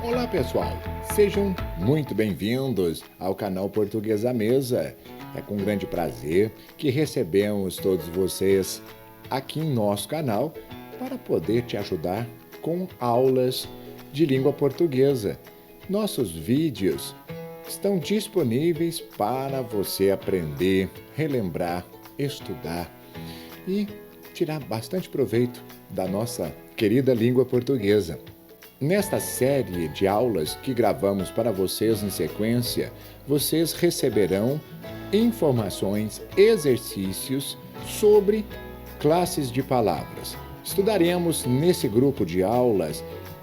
Olá pessoal, sejam muito bem-vindos ao canal Português à Mesa. É com grande prazer que recebemos todos vocês aqui em nosso canal para poder te ajudar com aulas de língua portuguesa. Nossos vídeos estão disponíveis para você aprender, relembrar, estudar e tirar bastante proveito da nossa querida língua portuguesa. Nesta série de aulas que gravamos para vocês em sequência, vocês receberão informações, exercícios sobre classes de palavras. Estudaremos nesse grupo de aulas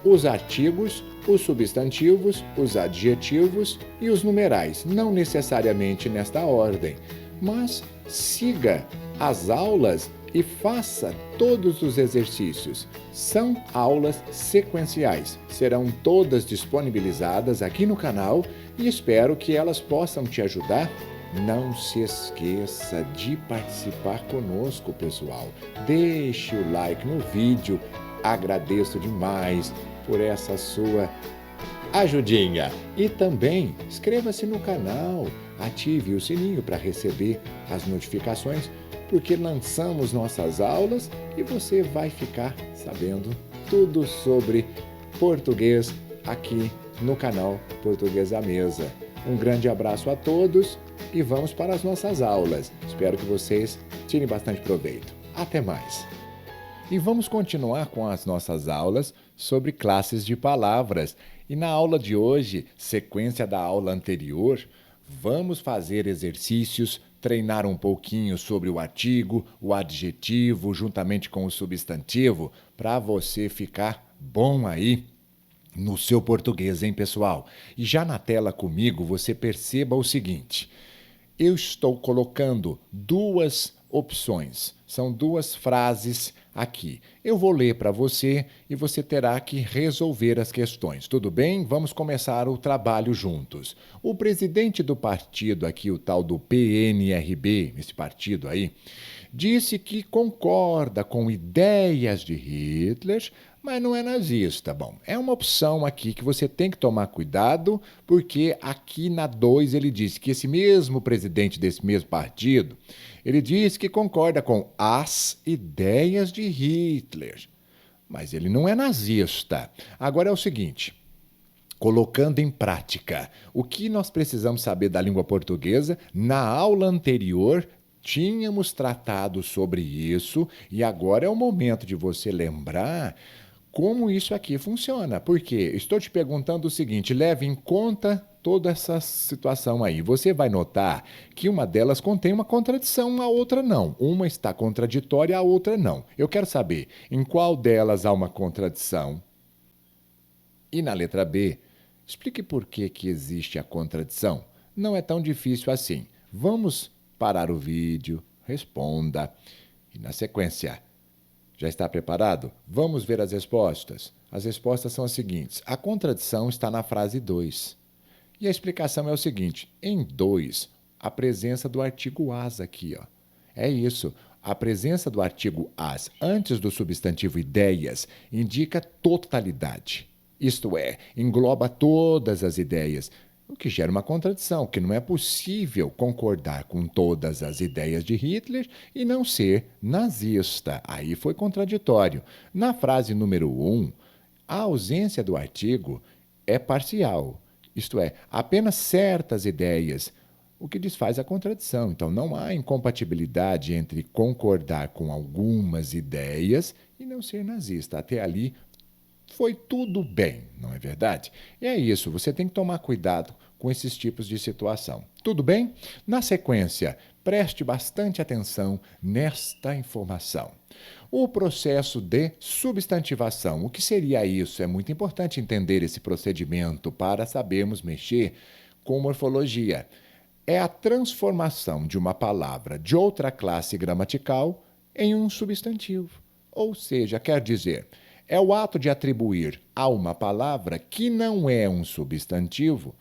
os artigos, os substantivos, os adjetivos e os numerais, não necessariamente nesta ordem, mas siga as aulas e faça todos os exercícios. São aulas sequenciais, serão todas disponibilizadas aqui no canal e espero que elas possam te ajudar. Não se esqueça de participar conosco, pessoal. Deixe o like no vídeo, agradeço demais por essa sua ajudinha. E também inscreva-se no canal, ative o sininho para receber as notificações, porque lançamos nossas aulas e você vai ficar sabendo tudo sobre português aqui no canal Português à Mesa. Um grande abraço a todos e vamos para as nossas aulas. Espero que vocês tirem bastante proveito. Até mais! E vamos continuar com as nossas aulas sobre classes de palavras. E na aula de hoje, sequência da aula anterior, vamos fazer exercícios, treinar um pouquinho sobre o artigo, o adjetivo, juntamente com o substantivo, para você ficar bom aí no seu português, hein, pessoal? E já na tela comigo, você perceba o seguinte: eu estou colocando duas opções, são duas frases aqui. Eu vou ler para você e você terá que resolver as questões. Tudo bem? Vamos começar o trabalho juntos. O presidente do partido aqui, o tal do PNRB, esse partido aí, disse que concorda com ideias de Hitler, mas não é nazista. Bom, é uma opção aqui que você tem que tomar cuidado, porque aqui na 2 ele disse que esse mesmo presidente desse mesmo partido, ele diz que concorda com as ideias de Hitler, mas ele não é nazista. Agora é o seguinte, colocando em prática o que nós precisamos saber da língua portuguesa, na aula anterior tínhamos tratado sobre isso e agora é o momento de você lembrar como isso aqui funciona. Porque estou te perguntando o seguinte, leve em conta toda essa situação aí. Você vai notar que uma delas contém uma contradição, a outra não. Uma está contraditória, a outra não. Eu quero saber em qual delas há uma contradição. E na letra B, explique por que existe a contradição. Não é tão difícil assim. Vamos parar o vídeo, responda e na sequência. Já está preparado? Vamos ver as respostas. As respostas são as seguintes. A contradição está na frase 2. E a explicação é o seguinte. Em 2, a presença do artigo as aqui, ó. É isso. A presença do artigo as antes do substantivo ideias indica totalidade. Isto é, engloba todas as ideias, o que gera uma contradição, que não é possível concordar com todas as ideias de Hitler e não ser nazista. Aí foi contraditório. Na frase número 1, a ausência do artigo é parcial, isto é, apenas certas ideias, o que desfaz a contradição. Então, não há incompatibilidade entre concordar com algumas ideias e não ser nazista. Até ali foi tudo bem, não é verdade? E é isso, você tem que tomar cuidado com esses tipos de situação. Tudo bem? Na sequência, preste bastante atenção nesta informação. O processo de substantivação. O que seria isso? É muito importante entender esse procedimento para sabermos mexer com morfologia. É a transformação de uma palavra de outra classe gramatical em um substantivo. Ou seja, quer dizer, é o ato de atribuir a uma palavra que não é um substantivo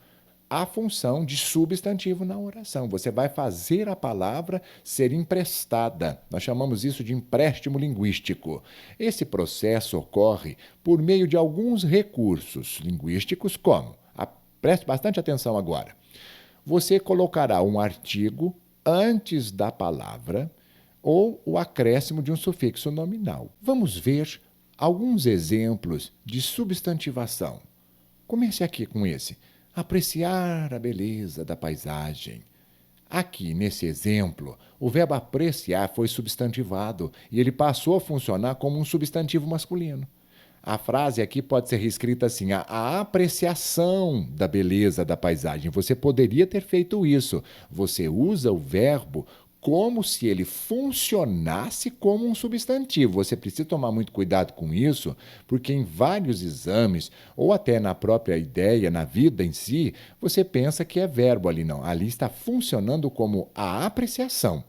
a função de substantivo na oração. Você vai fazer a palavra ser emprestada. Nós chamamos isso de empréstimo linguístico. Esse processo ocorre por meio de alguns recursos linguísticos, como? Preste bastante atenção agora. Você colocará um artigo antes da palavra ou o acréscimo de um sufixo nominal. Vamos ver alguns exemplos de substantivação. Comece aqui com esse. Apreciar a beleza da paisagem. Aqui, nesse exemplo, o verbo apreciar foi substantivado e ele passou a funcionar como um substantivo masculino. A frase aqui pode ser reescrita assim: a apreciação da beleza da paisagem. Você poderia ter feito isso. Você usa o verbo como se ele funcionasse como um substantivo. Você precisa tomar muito cuidado com isso, porque em vários exames, ou até na própria ideia, na vida em si, você pensa que é verbo ali. Não, ali está funcionando como a apreciação.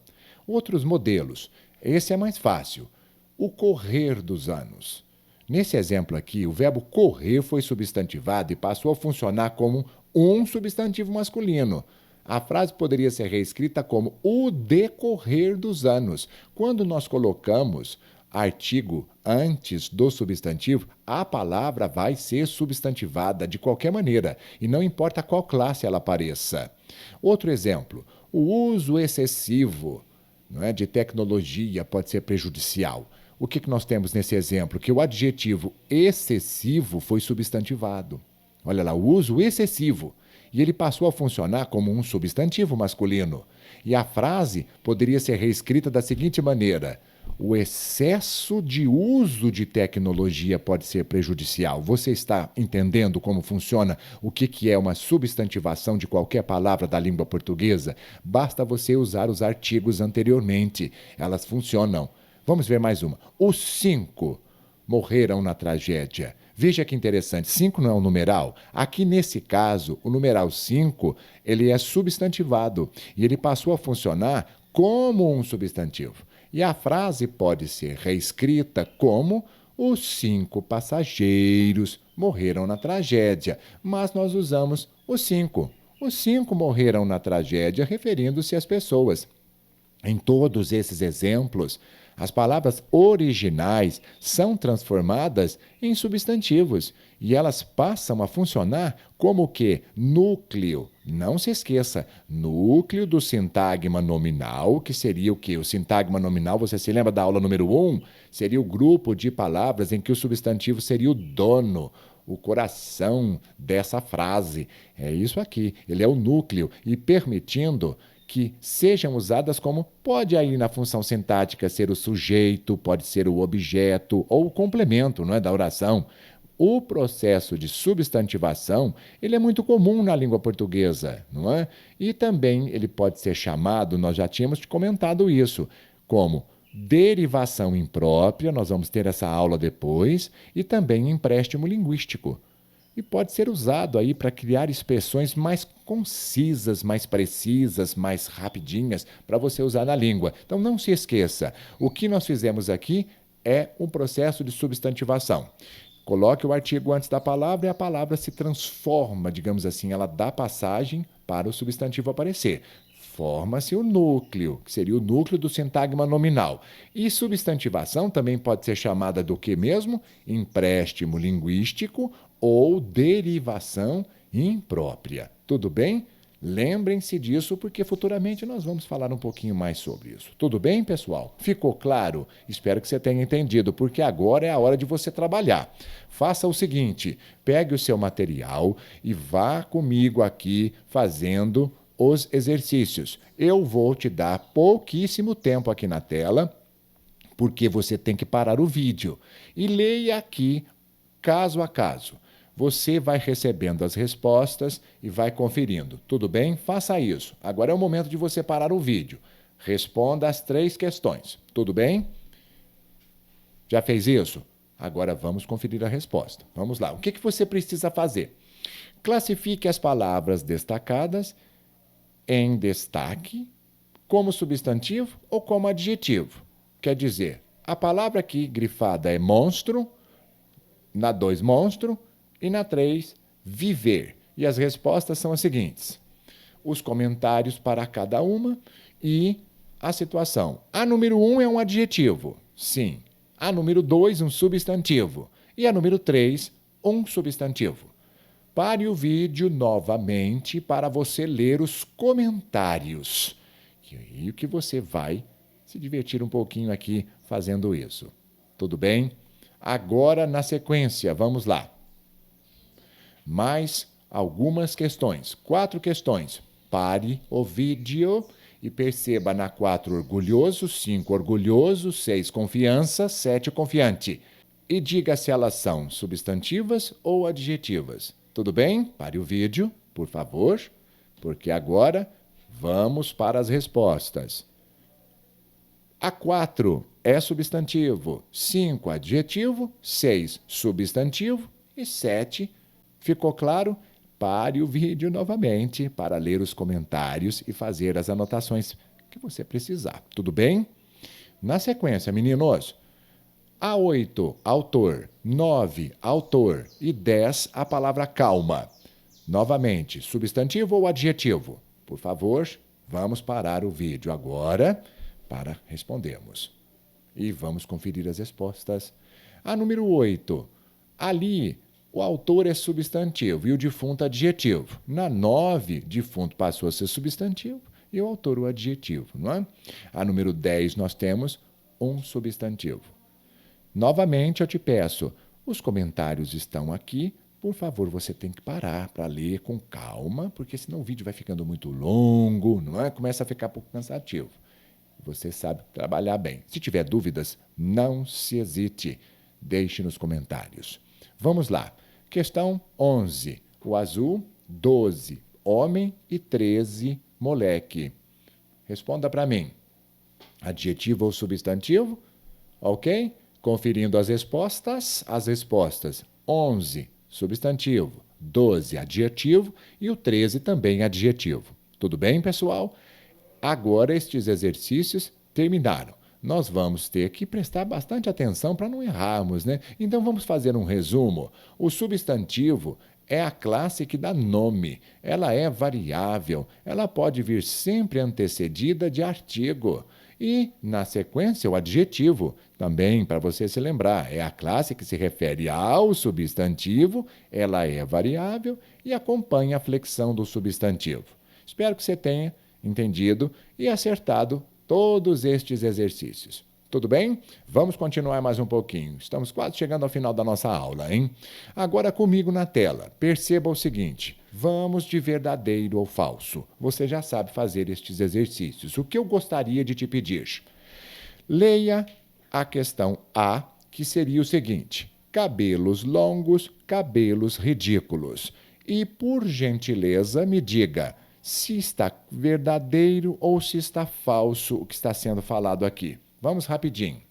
Outros modelos. Esse é mais fácil. O correr dos anos. Nesse exemplo aqui, o verbo correr foi substantivado e passou a funcionar como um substantivo masculino. A frase poderia ser reescrita como o decorrer dos anos. Quando nós colocamos artigo antes do substantivo, a palavra vai ser substantivada de qualquer maneira, e não importa qual classe ela apareça. Outro exemplo, o uso excessivo, de tecnologia pode ser prejudicial. O que nós temos nesse exemplo? Que o adjetivo excessivo foi substantivado. Olha lá, o uso excessivo. E ele passou a funcionar como um substantivo masculino. E a frase poderia ser reescrita da seguinte maneira: o excesso de uso de tecnologia pode ser prejudicial. Você está entendendo como funciona o que é uma substantivação de qualquer palavra da língua portuguesa? Basta você usar os artigos anteriormente. Elas funcionam. Vamos ver mais uma. Os 5 morreram na tragédia. Veja que interessante, 5 não é um numeral. Aqui, nesse caso, o numeral 5, ele é substantivado e ele passou a funcionar como um substantivo. E a frase pode ser reescrita como: os 5 passageiros morreram na tragédia, mas nós usamos os 5. Os 5 morreram na tragédia, referindo-se às pessoas. Em todos esses exemplos, as palavras originais são transformadas em substantivos e elas passam a funcionar como o quê? Núcleo. Não se esqueça, núcleo do sintagma nominal, que seria o quê? O sintagma nominal, você se lembra da aula número 1? Seria o grupo de palavras em que o substantivo seria o dono, o coração dessa frase. É isso aqui, ele é o núcleo e permitindo que sejam usadas como, pode aí na função sintática ser o sujeito, pode ser o objeto ou o complemento, da oração. O processo de substantivação, ele é muito comum na língua portuguesa, não é? E também ele pode ser chamado, nós já tínhamos comentado isso, como derivação imprópria, nós vamos ter essa aula depois, e também empréstimo linguístico. E pode ser usado aí para criar expressões mais concisas, mais precisas, mais rapidinhas, para você usar na língua. Então, não se esqueça, o que nós fizemos aqui é um processo de substantivação. Coloque o artigo antes da palavra e a palavra se transforma, digamos assim, ela dá passagem para o substantivo aparecer. Forma-se o núcleo, que seria o núcleo do sintagma nominal. E substantivação também pode ser chamada do que mesmo? Empréstimo linguístico ou derivação imprópria. Tudo bem? Lembrem-se disso, porque futuramente nós vamos falar um pouquinho mais sobre isso. Tudo bem, pessoal? Ficou claro? Espero que você tenha entendido, porque agora é a hora de você trabalhar. Faça o seguinte, pegue o seu material e vá comigo aqui fazendo os exercícios. Eu vou te dar pouquíssimo tempo aqui na tela, porque você tem que parar o vídeo e leia aqui caso a caso. Você vai recebendo as respostas e vai conferindo. Tudo bem? Faça isso. Agora é o momento de você parar o vídeo. Responda as 3 questões. Tudo bem? Já fez isso? Agora vamos conferir a resposta. Vamos lá. O que você precisa fazer? Classifique as palavras destacadas em destaque, como substantivo ou como adjetivo. Quer dizer, a palavra aqui grifada é monstro, na 2, monstro, e na 3, viver. E as respostas são as seguintes: os comentários para cada uma e a situação. A número 1 é um adjetivo, sim. A número 2, um substantivo. E a número 3, um substantivo. Pare o vídeo novamente para você ler os comentários. E que você vai se divertir um pouquinho aqui fazendo isso. Tudo bem? Agora, na sequência, vamos lá. Mais algumas questões. 4 questões. Pare o vídeo e perceba na 4 orgulhoso, 5 orgulhoso, 6 confiança, 7 confiante. E diga se elas são substantivas ou adjetivas. Tudo bem? Pare o vídeo, por favor, porque agora vamos para as respostas. A 4 é substantivo, 5 adjetivo, 6 substantivo e 7, ficou claro? Pare o vídeo novamente para ler os comentários e fazer as anotações que você precisar. Tudo bem? Na sequência, meninos, a 8, autor, 9, autor e 10, a palavra calma. Novamente, substantivo ou adjetivo? Por favor, vamos parar o vídeo agora para respondermos. E vamos conferir as respostas. A número 8, ali, o autor é substantivo e o defunto adjetivo. Na 9, defunto passou a ser substantivo e o autor o adjetivo, não é? A número 10, nós temos um substantivo. Novamente, eu te peço, os comentários estão aqui. Por favor, você tem que parar para ler com calma, porque senão o vídeo vai ficando muito longo, não é? Começa a ficar um pouco cansativo. Você sabe trabalhar bem. Se tiver dúvidas, não se hesite. Deixe nos comentários. Vamos lá. Questão 11. O azul, 12. Homem e 13. Moleque. Responda para mim. Adjetivo ou substantivo? Ok? Conferindo as respostas. 11, substantivo. 12, adjetivo. E o 13 também adjetivo. Tudo bem, pessoal? Agora, estes exercícios terminaram. Nós vamos ter que prestar bastante atenção para não errarmos, né? Então, vamos fazer um resumo. O substantivo é a classe que dá nome. Ela é variável. Ela pode vir sempre antecedida de artigo. E, na sequência, o adjetivo, também para você se lembrar, é a classe que se refere ao substantivo, ela é variável e acompanha a flexão do substantivo. Espero que você tenha entendido e acertado todos estes exercícios. Tudo bem? Vamos continuar mais um pouquinho. Estamos quase chegando ao final da nossa aula, hein? Agora comigo na tela. Perceba o seguinte. Vamos de verdadeiro ou falso. Você já sabe fazer estes exercícios. O que eu gostaria de te pedir? Leia a questão A, que seria o seguinte. Cabelos longos, cabelos ridículos. E, por gentileza, me diga se está verdadeiro ou se está falso o que está sendo falado aqui. Vamos rapidinho.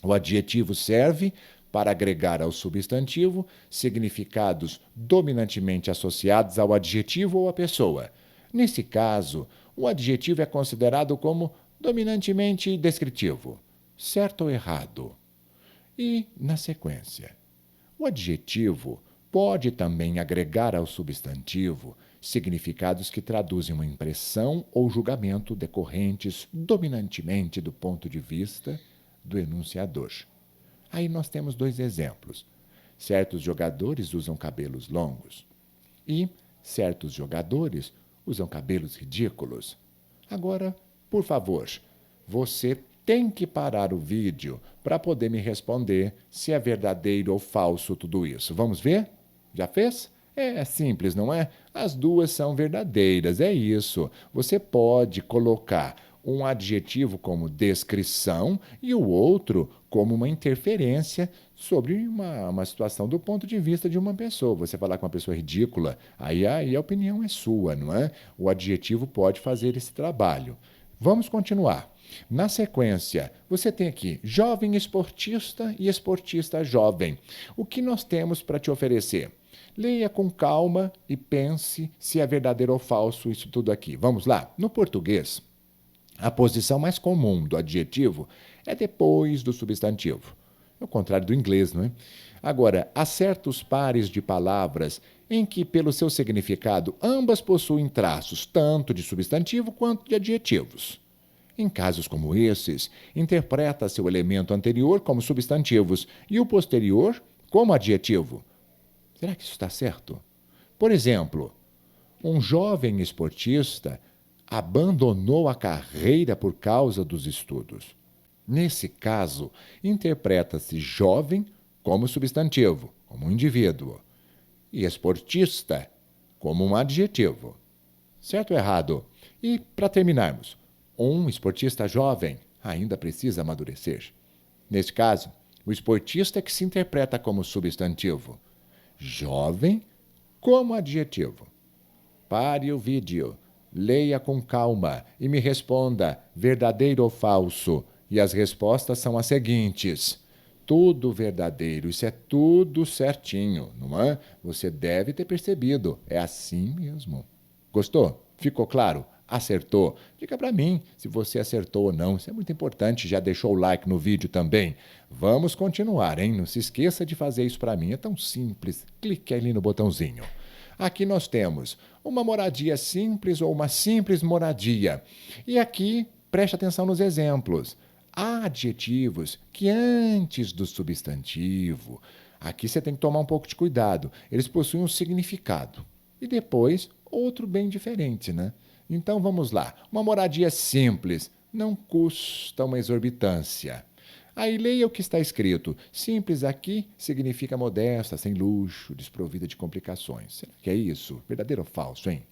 O adjetivo serve para agregar ao substantivo significados dominantemente associados ao adjetivo ou à pessoa. Nesse caso, o adjetivo é considerado como dominantemente descritivo. Certo ou errado? E, na sequência, o adjetivo pode também agregar ao substantivo significados que traduzem uma impressão ou julgamento decorrentes dominantemente do ponto de vista do enunciador. Aí nós temos 2 exemplos. Certos jogadores usam cabelos longos e certos jogadores usam cabelos ridículos. Agora, por favor, você tem que parar o vídeo para poder me responder se é verdadeiro ou falso tudo isso. Vamos ver? Já fez? É simples, não é? As duas são verdadeiras, é isso. Você pode colocar um adjetivo como descrição e o outro como uma interferência sobre uma situação do ponto de vista de uma pessoa. Você falar com uma pessoa ridícula, aí a opinião é sua, não é? O adjetivo pode fazer esse trabalho. Vamos continuar. Na sequência, você tem aqui jovem esportista e esportista jovem. O que nós temos para te oferecer? Leia com calma e pense se é verdadeiro ou falso isso tudo aqui. Vamos lá? No português, a posição mais comum do adjetivo é depois do substantivo. É o contrário do inglês, não é? Agora, há certos pares de palavras em que, pelo seu significado, ambas possuem traços tanto de substantivo quanto de adjetivos. Em casos como esses, interpreta-se o elemento anterior como substantivos e o posterior como adjetivo. Será que isso está certo? Por exemplo, um jovem esportista abandonou a carreira por causa dos estudos. Nesse caso, interpreta-se jovem como substantivo, como um indivíduo, e esportista como um adjetivo. Certo ou errado? E, para terminarmos, um esportista jovem ainda precisa amadurecer. Nesse caso, o esportista é que se interpreta como substantivo, jovem como adjetivo. Pare o vídeo, leia com calma e me responda verdadeiro ou falso. E as respostas são as seguintes. Tudo verdadeiro, isso é tudo certinho, não é? Você deve ter percebido, é assim mesmo. Gostou? Ficou claro? Acertou? Diga para mim se você acertou ou não, isso é muito importante, já deixou o like no vídeo também. Vamos continuar, hein? Não se esqueça de fazer isso para mim, é tão simples, clique ali no botãozinho. Aqui nós temos uma moradia simples ou uma simples moradia. E aqui, preste atenção nos exemplos. Há adjetivos que antes do substantivo, aqui você tem que tomar um pouco de cuidado, eles possuem um significado. E depois, outro bem diferente, né? Então vamos lá. Uma moradia simples não custa uma exorbitância. Aí leia o que está escrito. Simples aqui significa modesta, sem luxo, desprovida de complicações. Será que é isso? Verdadeiro ou falso, hein?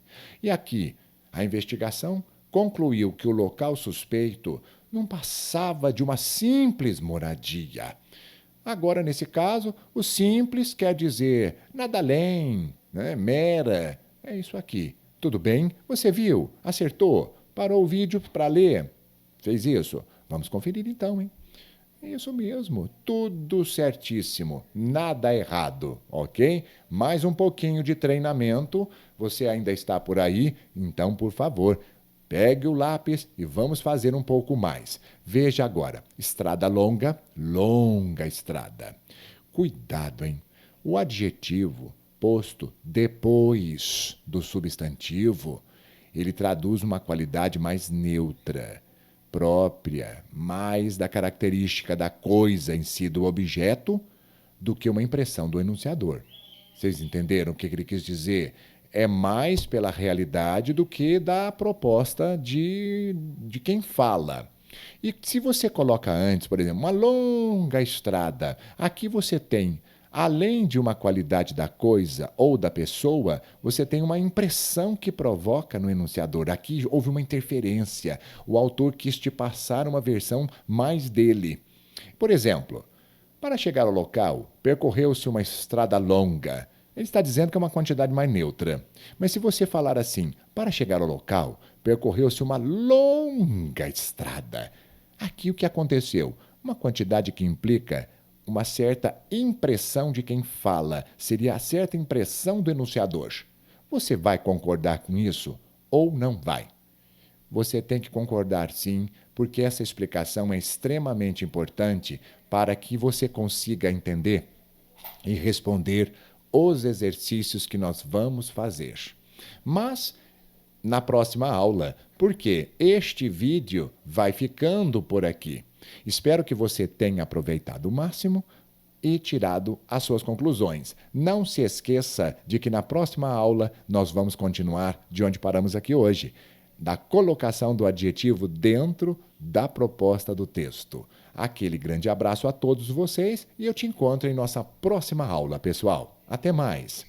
E aqui, a investigação concluiu que o local suspeito não passava de uma simples moradia. Agora, nesse caso, o simples quer dizer nada além, né? Mera. É isso aqui. Tudo bem? Você viu? Acertou? Parou o vídeo para ler? Fez isso? Vamos conferir então, hein? Isso mesmo, tudo certíssimo, nada errado, ok? Mais um pouquinho de treinamento, você ainda está por aí, então, por favor, pegue o lápis e vamos fazer um pouco mais. Veja agora, estrada longa, longa estrada. Cuidado, hein? O adjetivo posto depois do substantivo, ele traduz uma qualidade mais neutra, própria, mais da característica da coisa em si, do objeto, do que uma impressão do enunciador. Vocês entenderam o que ele quis dizer? É mais pela realidade do que da proposta de quem fala. E se você coloca antes, por exemplo, uma longa estrada, aqui você tem, além de uma qualidade da coisa ou da pessoa, você tem uma impressão que provoca no enunciador. Aqui houve uma interferência. O autor quis te passar uma versão mais dele. Por exemplo, para chegar ao local, percorreu-se uma estrada longa. Ele está dizendo que é uma quantidade mais neutra. Mas se você falar assim, para chegar ao local, percorreu-se uma longa estrada. Aqui o que aconteceu? Uma quantidade que implica uma certa impressão de quem fala, seria a certa impressão do enunciador. Você vai concordar com isso ou não vai? Você tem que concordar sim, porque essa explicação é extremamente importante para que você consiga entender e responder os exercícios que nós vamos fazer. Mas na próxima aula, porque este vídeo vai ficando por aqui. Espero que você tenha aproveitado o máximo e tirado as suas conclusões. Não se esqueça de que na próxima aula nós vamos continuar de onde paramos aqui hoje, da colocação do adjetivo dentro da proposta do texto. Aquele grande abraço a todos vocês e eu te encontro em nossa próxima aula, pessoal. Até mais!